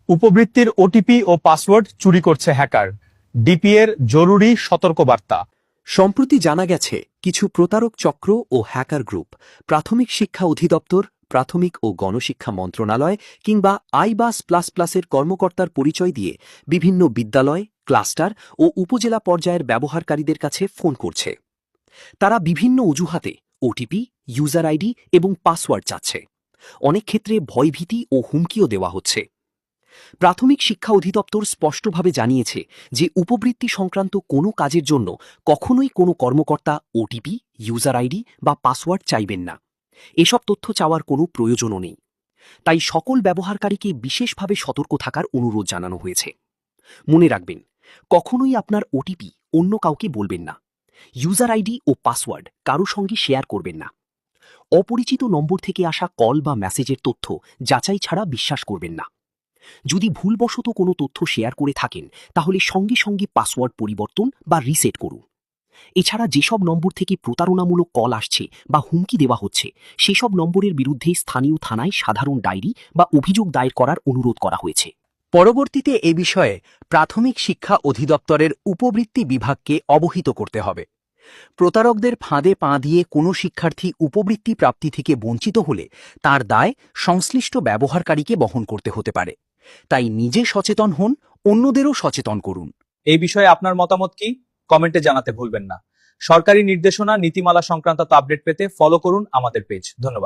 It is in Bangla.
উপবৃত্তির ওটিপি ও পাসওয়ার্ড চুরি করছে হ্যাকার। ডিপিএর জরুরি সতর্কবার্তা। সম্প্রতি জানা গেছে কিছু প্রতারক চক্র ও হ্যাকার গ্রুপ প্রাথমিক শিক্ষা অধিদপ্তর, প্রাথমিক ও গণশিক্ষা মন্ত্রণালয় কিংবা আইবাস++এর কর্মকর্তার পরিচয় দিয়ে বিভিন্ন বিদ্যালয়, ক্লাস্টার ও উপজেলা পর্যায়ের ব্যবহারকারীদের কাছে ফোন করছে। তারা বিভিন্ন অজুহাতে ওটিপি, ইউজার আইডি এবং পাসওয়ার্ড চাচ্ছে। অনেক ক্ষেত্রে ভয়ভীতি ও হুমকিও দেওয়া হচ্ছে। প্রাথমিক শিক্ষা অধিদপ্তর স্পষ্টভাবে জানিয়েছে যে উপবৃত্তি সংক্রান্ত কোনো কাজের জন্য কখনোই কোনো কর্মকর্তা ওটিপি, ইউজার আইডি বা পাসওয়ার্ড চাইবেন না। এসব তথ্য চাওয়ার কোনো প্রয়োজনও নেই। তাই সকল ব্যবহারকারীকে বিশেষভাবে সতর্ক থাকার অনুরোধ জানানো হয়েছে। মনে রাখবেন, কখনোই আপনার ওটিপি অন্য কাউকে বলবেন না। ইউজার আইডি ও পাসওয়ার্ড কারো সঙ্গে শেয়ার করবেন না। অপরিচিত নম্বর থেকে আসা কল বা মেসেজের তথ্য যাচাই ছাড়া বিশ্বাস করবেন না। যদি ভুলবশত কোনো তথ্য শেয়ার করে থাকেন তাহলে সঙ্গে সঙ্গে পাসওয়ার্ড পরিবর্তন বা রিসেট করুন। এছাড়া যেসব নম্বর থেকে প্রতারণামূলক কল আসছে বা হুমকি দেওয়া হচ্ছে সেসব নম্বরের বিরুদ্ধে স্থানীয় থানায় সাধারণ ডায়েরি বা অভিযোগ দায়ের করার অনুরোধ করা হয়েছে। পরবর্তীতে এ বিষয়ে প্রাথমিক শিক্ষা অধিদপ্তরের উপবৃত্তি বিভাগকে অবহিত করতে হবে। প্রতারকদের ফাঁদে পা দিয়ে কোনো শিক্ষার্থী উপবৃত্তি প্রাপ্তি থেকে বঞ্চিত হলে তার দায় সংশ্লিষ্ট ব্যবহারকারীকে বহন করতে হতে পারে। তাই নিজে সচেতন হন, অন্যদেরও সচেতন করুন। এই বিষয়ে আপনার মতামত কি? কমেন্টে জানাতে ভুলবেন না। সরকারি নির্দেশনা, নীতিমালা সংক্রান্ত আপডেট পেতে ফলো করুন আমাদের পেজ। ধন্যবাদ।